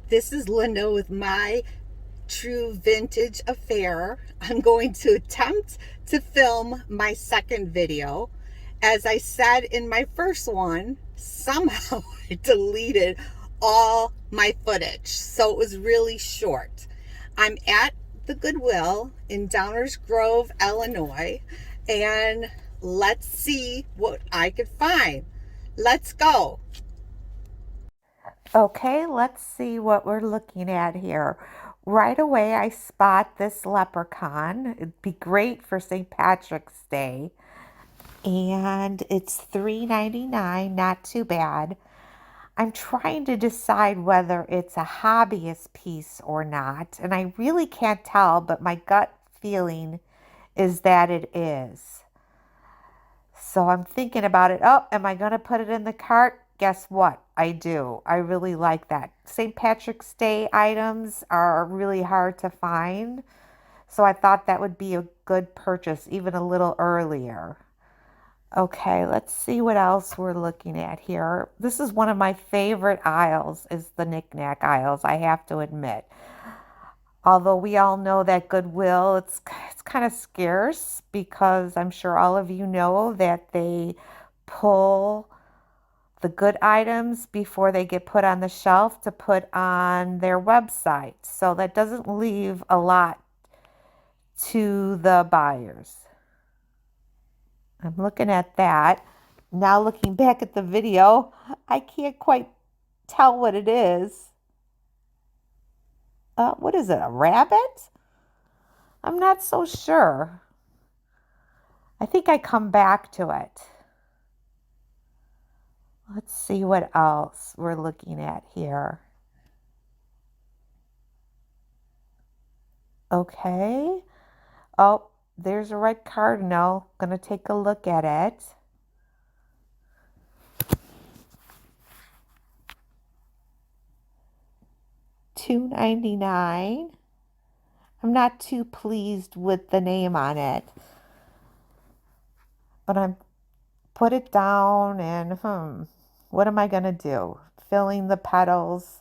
This is Linda with my True Vintage Affair. I'm going to attempt to film my second video. As I said in my first one, somehow I deleted all my footage, so it was really short. I'm at the Goodwill in Downers Grove, Illinois, and let's see what I could find. Let's go. Okay, let's see what we're looking at here. Right away, I spot this leprechaun. It'd be great for St. Patrick's Day. And it's $3.99, not too bad. I'm trying to decide whether it's a hobbyist piece or not, and I really can't tell, but my gut feeling is that it is. So I'm thinking about it. Oh, am I going to put it in the cart? Guess what? I do. I really like that. St. Patrick's Day items are really hard to find. So I thought that would be a good purchase, even a little earlier. Okay, let's see what else we're looking at here. This is one of my favorite aisles, is the knickknack aisles, I have to admit. Although we all know that Goodwill, it's kind of scarce because I'm sure all of you know that they pull the good items before they get put on the shelf to put on their website. So that doesn't leave a lot to the buyers. I'm looking at that. Now looking back at the video, I can't quite tell what it is. What is it, a rabbit? I'm not so sure. I think I come back to it. Let's see what else we're looking at here. Okay. Oh, there's a red Cardinal. Gonna take a look at it. $2.99. I'm not too pleased with the name on it, but I'm put it down and what am I gonna do? Filling the petals.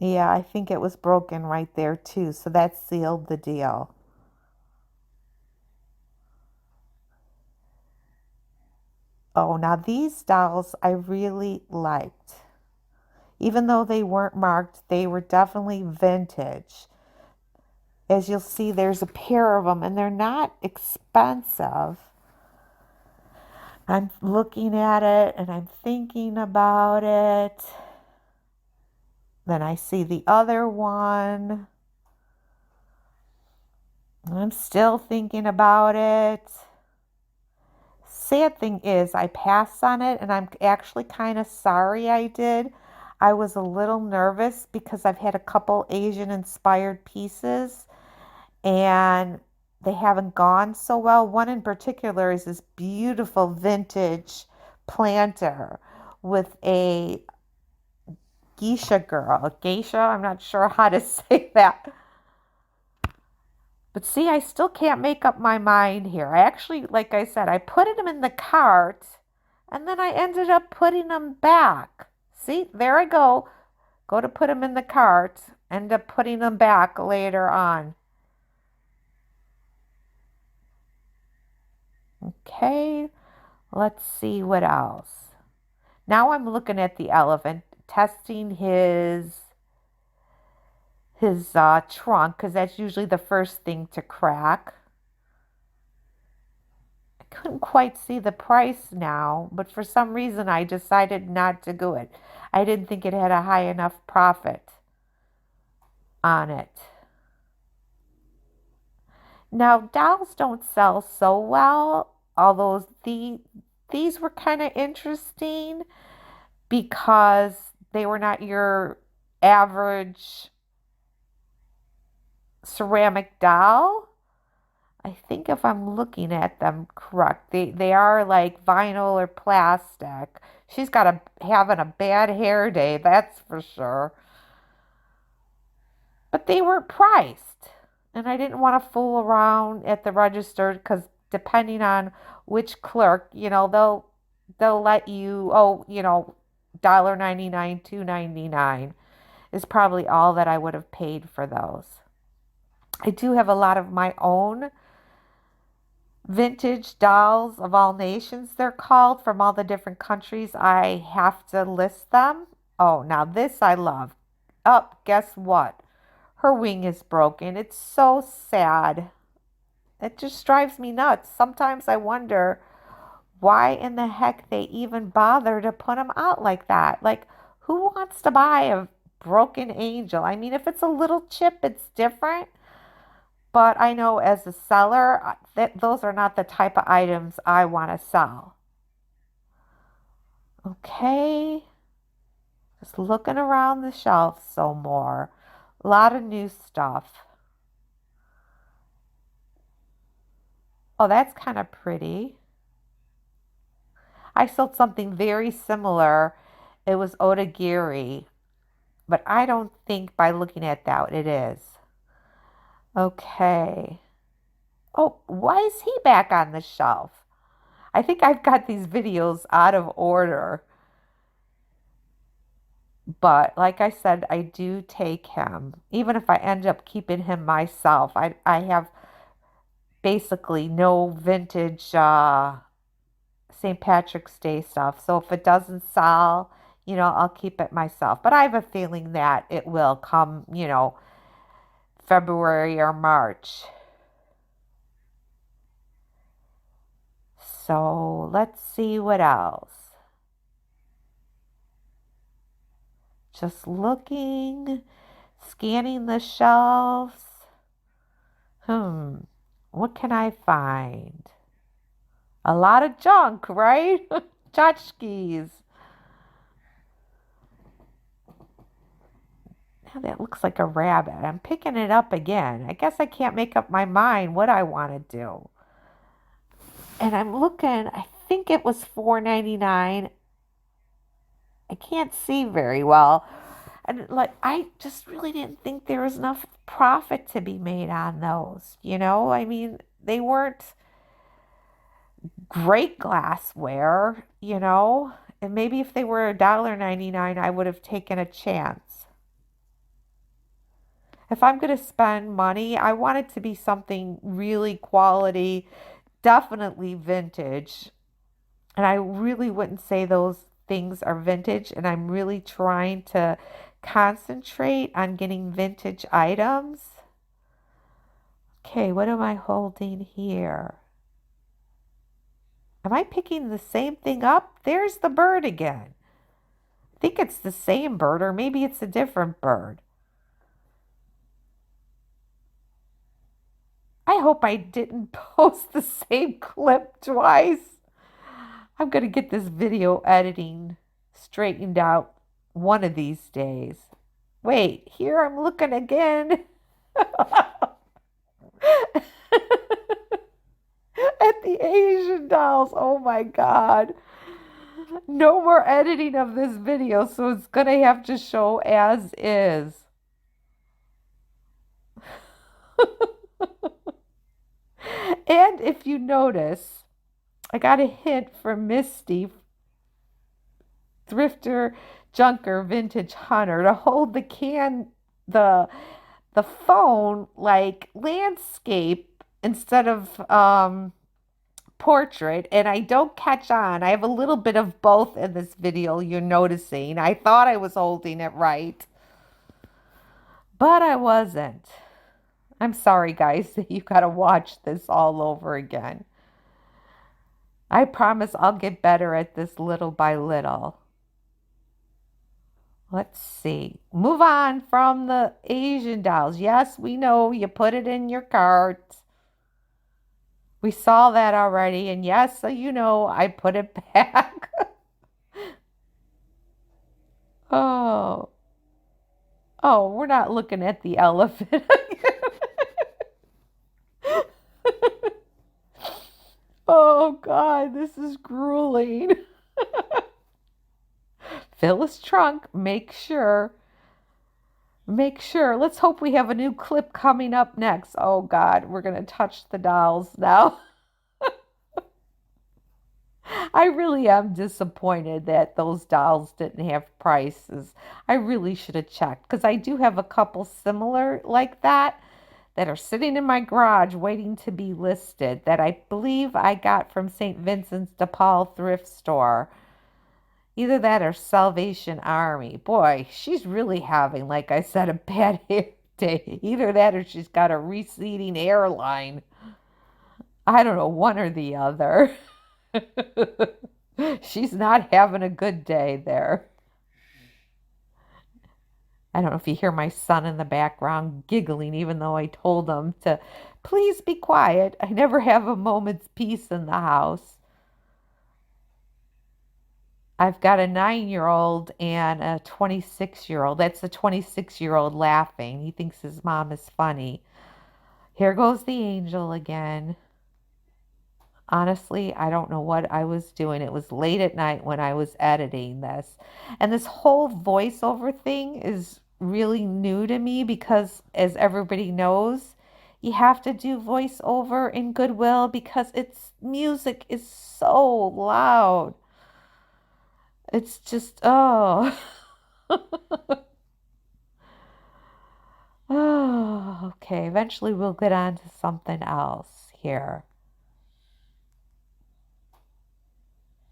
Yeah, I think it was broken right there too, so that sealed the deal. Oh, now these dolls I really liked. Even though they weren't marked, they were definitely vintage. As you'll see, there's a pair of them and they're not expensive. I'm looking at it and I'm thinking about it. Then I see the other one. I'm still thinking about it. Sad thing is, I passed on it and I'm actually kind of sorry I did. I was a little nervous because I've had a couple Asian inspired pieces and they haven't gone so well. One in particular is this beautiful vintage planter with a geisha, I'm not sure how to say that. But see, I still can't make up my mind here. I actually, like I said, I put them in the cart and then I ended up putting them back. See, there I go. Go to put them in the cart, end up putting them back later on. Okay, let's see what else. Now I'm looking at the elephant, testing his trunk because that's usually the first thing to crack. I couldn't quite see the price now, but for some reason I decided not to do it. I didn't think it had a high enough profit on it. Now, dolls don't sell so well, although these were kind of interesting because they were not your average ceramic doll. I think if I'm looking at them correct, they are like vinyl or plastic. She's got having a bad hair day, that's for sure. But they were priced, and I didn't want to fool around at the register because depending on which clerk, they'll let you $1.99, $2.99. is probably all that I would have paid for those. I do have a lot of my own vintage dolls of all nations, they're called, from all the different countries. I have to list them. Oh, now this I love. Oh, guess what? Her wing is broken. It's so sad. It just drives me nuts. Sometimes I wonder why in the heck they even bother to put them out like that. Like, who wants to buy a broken angel? I mean, if it's a little chip, it's different. But I know as a seller, that those are not the type of items I want to sell. Okay, just looking around the shelf some more. A lot of new stuff. Oh, that's kind of pretty. I sold something very similar. It was Otagiri, but I don't think by looking at that it is. Okay. Oh, why is he back on the shelf? I think I've got these videos out of order. But like I said, I do take him. Even if I end up keeping him myself, I have basically no vintage St. Patrick's Day stuff. So if it doesn't sell, I'll keep it myself. But I have a feeling that it will come, February or March. So let's see what else. Just looking, scanning the shelves. What can I find? A lot of junk, right? Tchotchkes. Now that looks like a rabbit. I'm picking it up again. I guess I can't make up my mind what I want to do. And I'm looking, I think it was $4.99. I can't see very well. And like I just really didn't think there was enough profit to be made on those, I mean, they weren't great glassware, and maybe if they were $1.99, I would have taken a chance. If I'm going to spend money, I want it to be something really quality, definitely vintage. And I really wouldn't say those things are vintage, and I'm really trying to concentrate on getting vintage items. Okay, what am I holding here? Am I picking the same thing up? There's the bird again. I think it's the same bird, or maybe it's a different bird. I hope I didn't post the same clip twice. I'm going to get this video editing straightened out one of these days. Wait, here I'm looking again. At the Asian dolls. Oh my God. No more editing of this video, so it's going to have to show as is. And if you notice, I got a hint from Misty, Thrifter, Junker, Vintage Hunter, to hold the the phone like landscape instead of portrait, and I don't catch on. I have a little bit of both in this video, you're noticing. I thought I was holding it right, but I wasn't. I'm sorry, guys, that you got to watch this all over again. I promise I'll get better at this little by little. Let's see. Move on from the Asian dolls. Yes, we know you put it in your cart. We saw that already. And yes, so I put it back. Oh. Oh, we're not looking at the elephant. Oh, God, this is grueling. Fill his trunk. Make sure. Make sure. Let's hope we have a new clip coming up next. Oh, God, we're going to touch the dolls now. I really am disappointed that those dolls didn't have prices. I really should have checked because I do have a couple similar like that are sitting in my garage waiting to be listed that I believe I got from St. Vincent's de Paul thrift store. Either that or Salvation Army. Boy, she's really having, like I said, a bad hair day. Either that or she's got a receding hairline. I don't know, one or the other. She's not having a good day there. I don't know if you hear my son in the background giggling, even though I told him to please be quiet. I never have a moment's peace in the house. I've got a 9-year-old and a 26-year-old. That's the 26-year-old laughing. He thinks his mom is funny. Here goes the angel again. Honestly, I don't know what I was doing. It was late at night when I was editing this. And this whole voiceover thing is really new to me because, as everybody knows, you have to do voiceover in Goodwill because its music is so loud. It's just, oh. Oh, okay. Eventually we'll get on to something else here.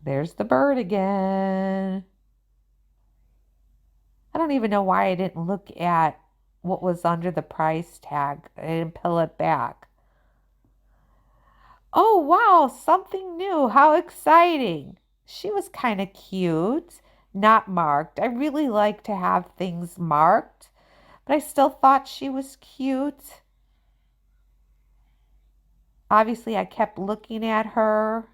There's the bird again. I don't even know why I didn't look at what was under the price tag. I didn't pull it back. Oh, wow, something new. How exciting. She was kind of cute, not marked. I really like to have things marked, but I still thought she was cute. Obviously, I kept looking at her.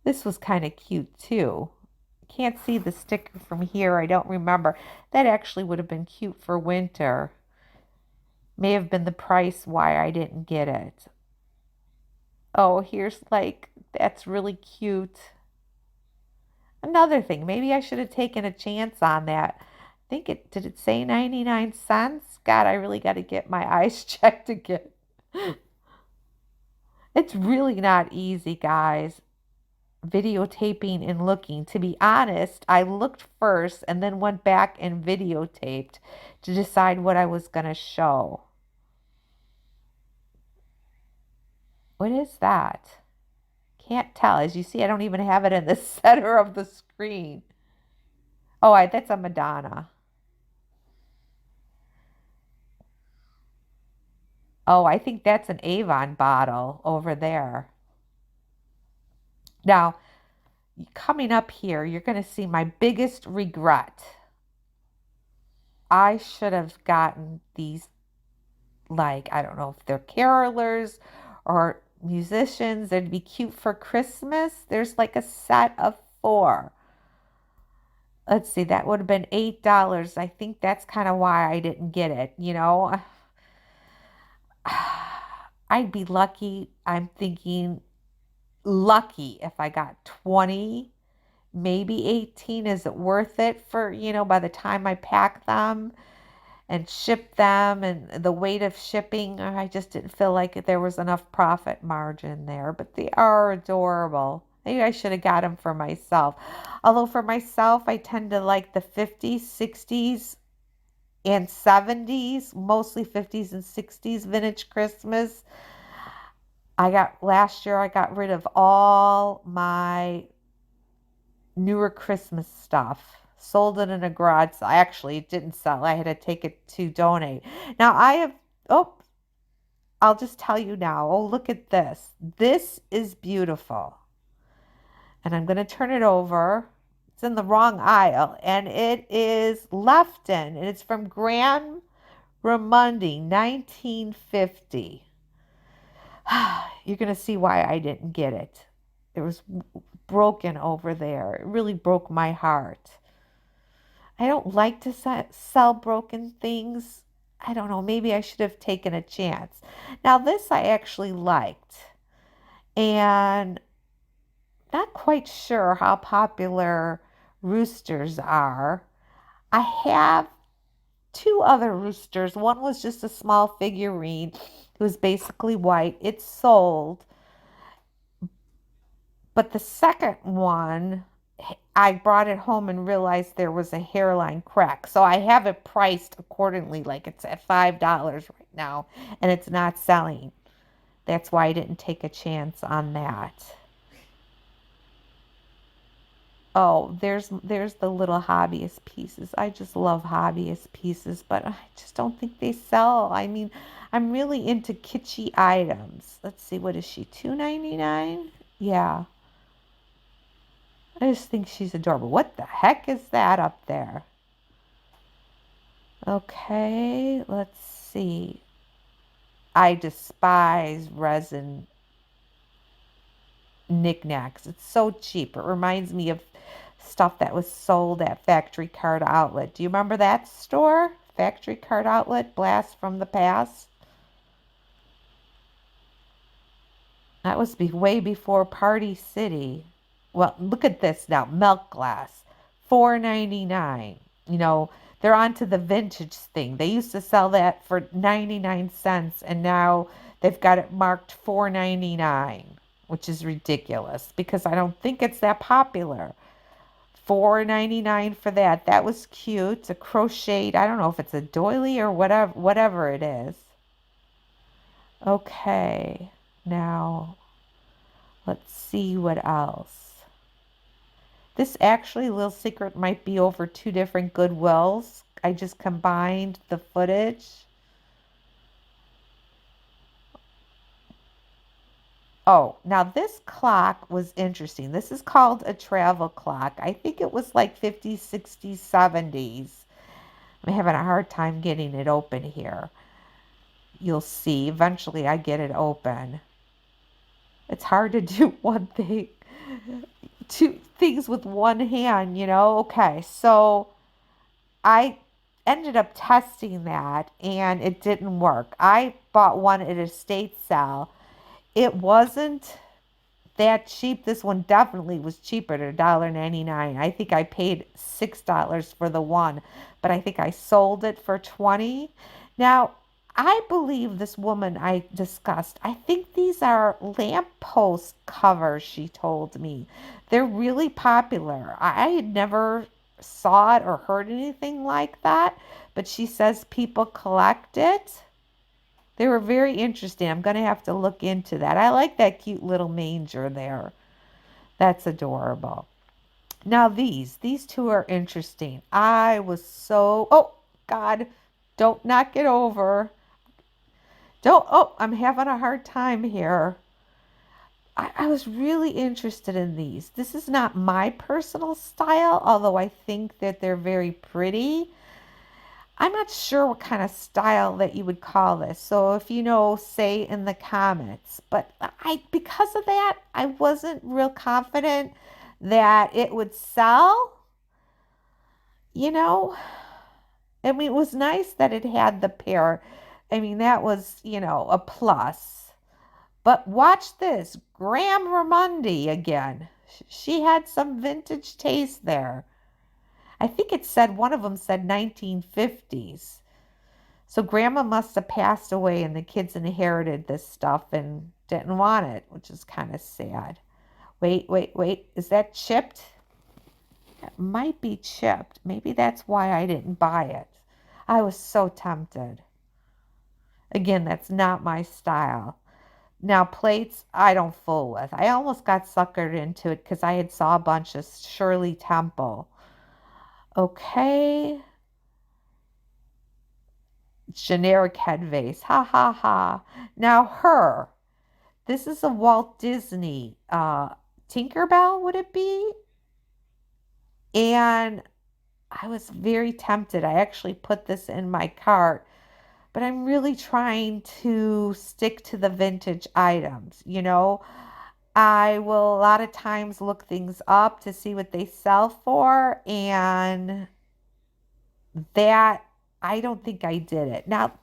This was kind of cute too. Can't see the sticker from here. I don't remember. That actually would have been cute for winter. May have been the price why I didn't get it. Oh, here's like, that's really cute. Another thing, maybe I should have taken a chance on that. Did it say 99 cents? God, I really got to get my eyes checked again. It's really not easy, guys, videotaping and looking. To be honest, I looked first and then went back and videotaped to decide what I was going to show. What is that? Can't tell. As you see, I don't even have it in the center of the screen. Oh, that's a Madonna. Oh, I think that's an Avon bottle over there. Now, coming up here, you're going to see my biggest regret. I should have gotten these, like, I don't know if they're carolers or musicians. They'd be cute for Christmas. There's like a set of 4. Let's see, that would have been $8. I think that's kind of why I didn't get it, you know. I'd be lucky. I'm thinking lucky if I got 20, maybe 18. Is it worth it for, by the time I pack them and ship them and the weight of shipping? I just didn't feel like there was enough profit margin there, but they are adorable. Maybe I should have got them for myself. Although for myself, I tend to like the 50s, 60s, and 70s, mostly 50s and 60s vintage Christmas. Last year, I got rid of all my newer Christmas stuff. Sold it in a garage. So actually, it didn't sell. I had to take it to donate. Now I'll just tell you now. Oh, look at this. This is beautiful. And I'm going to turn it over. It's in the wrong aisle. And it is Lefton. And it's from Grand Ramundi, 1950. You're going to see why I didn't get it. It was broken over there. It really broke my heart. I don't like to sell broken things. I don't know. Maybe I should have taken a chance. Now, this I actually liked. And not quite sure how popular roosters are. I have 2 other roosters. One was just a small figurine. It was basically white. It sold. But the second one, I brought it home and realized there was a hairline crack. So I have it priced accordingly, like it's at $5 right now, and it's not selling. That's why I didn't take a chance on that. Oh, there's the little hobbyist pieces. I just love hobbyist pieces, but I just don't think they sell. I mean, I'm really into kitschy items. Let's see, what is she? $2.99? Yeah. I just think she's adorable. What the heck is that up there? Okay, let's see. I despise resin knickknacks. It's so cheap. It reminds me of stuff that was sold at Factory Card Outlet. Do you remember that store? Factory Card Outlet, Blast from the Past. That was way before Party City. Well, look at this now. Milk glass, $4.99. You know, they're onto the vintage thing. They used to sell that for 99 cents, and now they've got it marked $4.99, which is ridiculous because I don't think it's that popular. $4.99 for that. That was cute. It's a crocheted, I don't know if it's a doily or whatever it is. Okay. Now, let's see what else. This actually, little secret, might be over two different Goodwills. I just combined the footage. Oh, now this clock was interesting. This is called a travel clock. I think it was like 50s, 60s, 70s. I'm having a hard time getting it open here. You'll see. Eventually I get it open. It's hard to do one thing, two things with one hand, you know? Okay, so I ended up testing that and it didn't work. I bought one at a estate sale. It wasn't that cheap. This one definitely was cheaper at $1.99. I think I paid $6 for the one, but I think I sold it for 20. Now, I believe this woman I discussed. I think these are lamppost covers, she told me. They're really popular. I had never saw it or heard anything like that, but she says people collect it. They were very interesting. I'm going to have to look into that. I like that cute little manger there. That's adorable. Now these two are interesting. I was so, oh God, don't knock it over. Don't, oh, I'm having a hard time here. I was really interested in these. This is not my personal style, although I think that they're very pretty. I'm not sure what kind of style that you would call this. So if you know, say in the comments. But because of that, I wasn't real confident that it would sell, you know. I mean, it was nice that it had the pair. I mean, that was, a plus. But watch this. Graham Ramundi again. She had some vintage taste there. I think it said, one of them said 1950s. So grandma must have passed away and the kids inherited this stuff and didn't want it, which is kind of sad. Wait. Is that chipped? It might be chipped. Maybe that's why I didn't buy it. I was so tempted. Again, that's not my style. Now, plates, I don't fool with. I almost got suckered into it because I had saw a bunch of Shirley Temple. Okay. Generic head vase. Ha ha ha. Now, her. This is a Walt Disney Tinkerbell, would it be? And I was very tempted. I actually put this in my cart, but I'm really trying to stick to the vintage items, I will a lot of times look things up to see what they sell for, and that I don't think I did it. Now,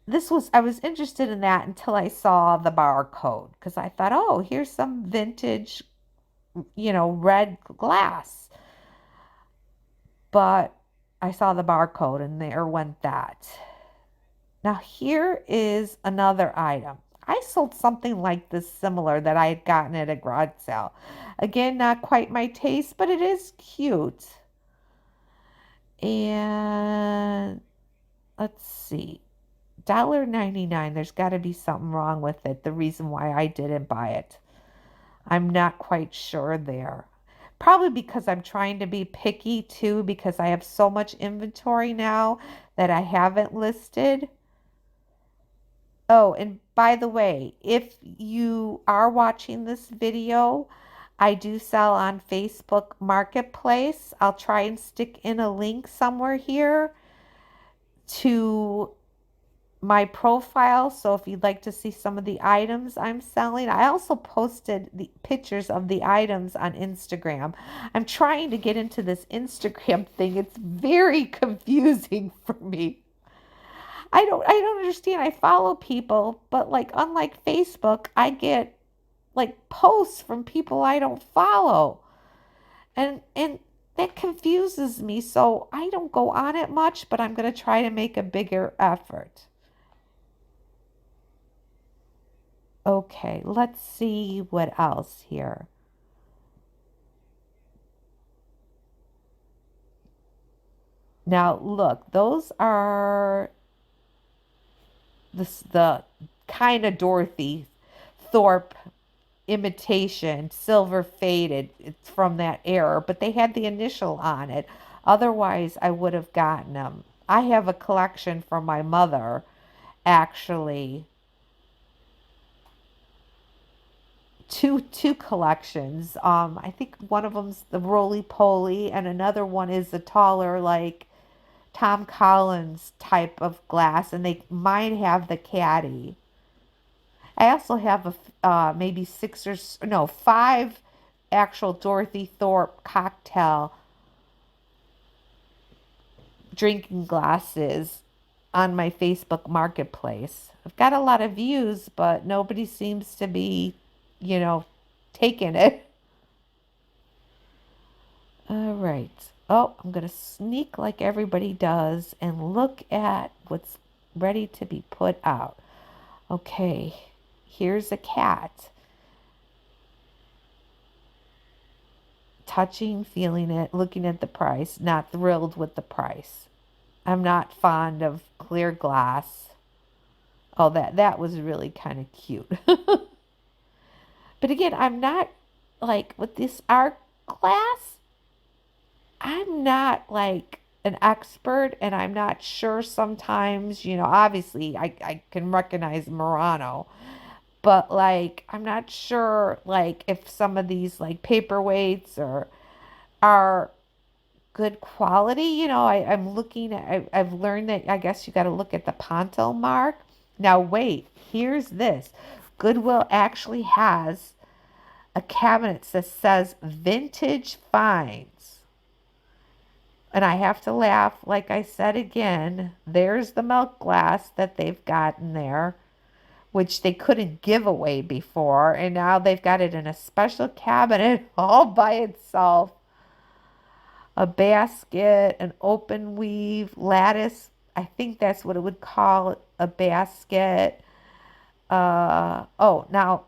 I was interested in that until I saw the barcode because I thought, oh, here's some vintage, red glass. But I saw the barcode and there went that. Now here is another item. I sold something like this similar that I had gotten at a garage sale. Again, not quite my taste, but it is cute. And let's see. $1.99. There's got to be something wrong with it. The reason why I didn't buy it. I'm not quite sure there. Probably because I'm trying to be picky too, because I have so much inventory now that I haven't listed. Oh, and by the way, if you are watching this video, I do sell on Facebook Marketplace. I'll try and stick in a link somewhere here to my profile. So if you'd like to see some of the items I'm selling, I also posted the pictures of the items on Instagram. I'm trying to get into this Instagram thing. It's very confusing for me. I don't understand. I follow people, but like unlike Facebook, I get like posts from people I don't follow. And that confuses me. So I don't go on it much, but I'm going to try to make a bigger effort. Okay, let's see what else here. Now, look, those are the kind of Dorothy Thorpe imitation, silver faded. It's from that era, but they had the initial on it. Otherwise, I would have gotten them. I have a collection from my mother, actually. Two collections. I think one of them's the roly poly, and another one is the taller, like Tom Collins type of glass, and they might have the caddy. I also have maybe six or no five actual Dorothy Thorpe cocktail drinking glasses on my Facebook Marketplace. I've got a lot of views, but nobody seems to be, you know, taking it. All right. Oh, I'm going to sneak like everybody does and look at what's ready to be put out. Okay, here's a cat. Touching, feeling it, looking at the price, not thrilled with the price. I'm not fond of clear glass. Oh, that was really kind of cute. But again, I'm not like with this art class, I'm not like an expert and I'm not sure sometimes, obviously I can recognize Murano, but like I'm not sure like if some of these like paperweights are good quality. I'm looking at, I've learned that I guess you got to look at the Ponto mark. Now wait, here's this. Goodwill actually has a cabinet that says vintage finds. And I have to laugh, like I said again, there's the milk glass that they've got in there, which they couldn't give away before. And now they've got it in a special cabinet all by itself. A basket, an open weave, lattice. I think that's what it would call a basket. Oh, now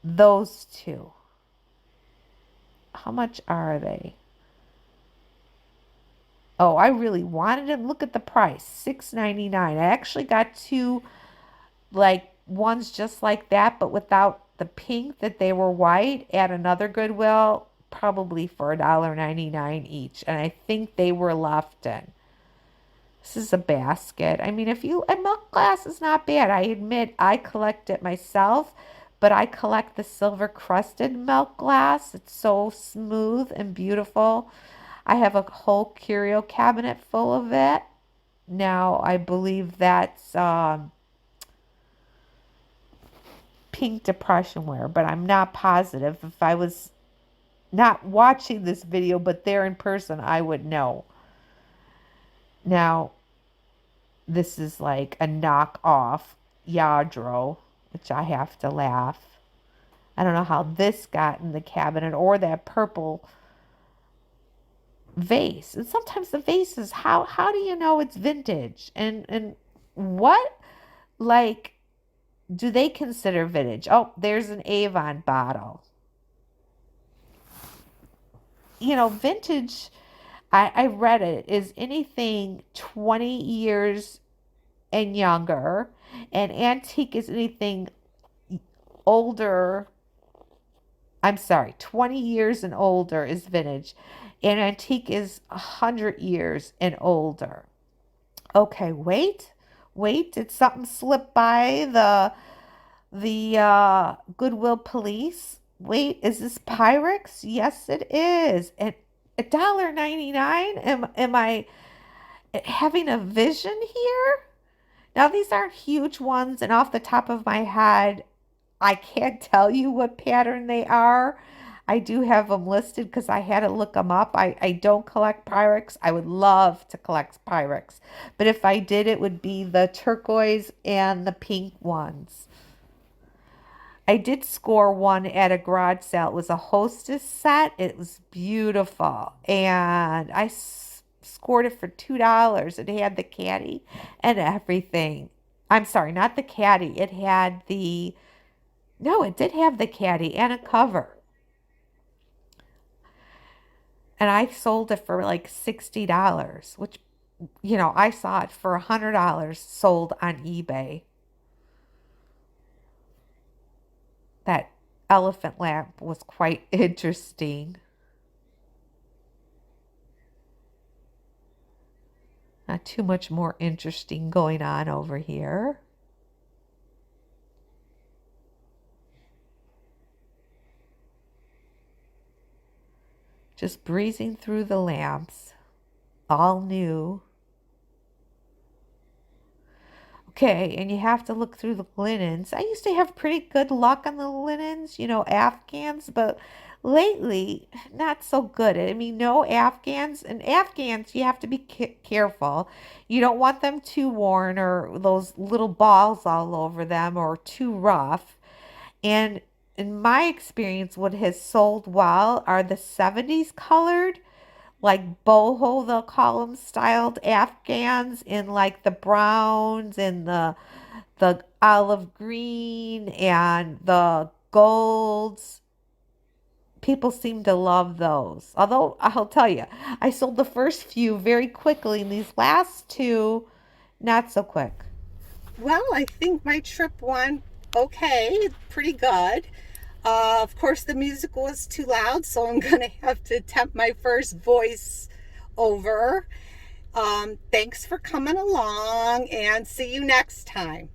those two. How much are they? Oh, I really wanted them. Look at the price, $6.99. I actually got two, like ones just like that, but without the pink that they were white at another Goodwill, probably for $1.99 each. And I think they were left in. This is a basket. I mean, a milk glass is not bad. I admit I collect it myself, but I collect the silver crusted milk glass. It's so smooth and beautiful. I have a whole curio cabinet full of it. Now, I believe that's pink depression wear, but I'm not positive. If I was not watching this video, but there in person, I would know. Now, this is like a knockoff Yadro, which I have to laugh. I don't know how this got in the cabinet or that purple vase. And sometimes the vases, how do you know it's vintage? And what, like, do they consider vintage? Oh, there's an Avon bottle. Vintage, I read it, is anything 20 years and younger, and antique is anything older. I'm sorry, 20 years and older is vintage, and antique is 100 years and older. Okay, wait, did something slip by the Goodwill police? Wait, is this Pyrex? Yes, it is. And $1.99? Am I having a vision here? Now these aren't huge ones, and off the top of my head, I can't tell you what pattern they are. I do have them listed because I had to look them up. I don't collect Pyrex. I would love to collect Pyrex. But if I did, it would be the turquoise and the pink ones. I did score one at a garage sale. It was a hostess set. It was beautiful. And I scored it for $2. It had the caddy and everything. I'm sorry, not the caddy. It had the, no, it did have the caddy and a cover. And I sold it for like $60, which, I saw it for $100 sold on eBay. That elephant lamp was quite interesting. Not too much more interesting going on over here. Just breezing through the lamps, all new. Okay, and you have to look through the linens. I used to have pretty good luck on the linens, Afghans, but lately, not so good. I mean, no Afghans. And Afghans, you have to be careful. You don't want them too worn or those little balls all over them or too rough. And in my experience, what has sold well are the 70s colored, like boho, they'll call them, styled Afghans in like the browns and the olive green and the golds. People seem to love those. Although I'll tell you, I sold the first few very quickly, and these last two, not so quick. Well, I think my trip went okay, pretty good. Of course, the music was too loud, so I'm going to have to attempt my first voice over. Thanks for coming along, and see you next time.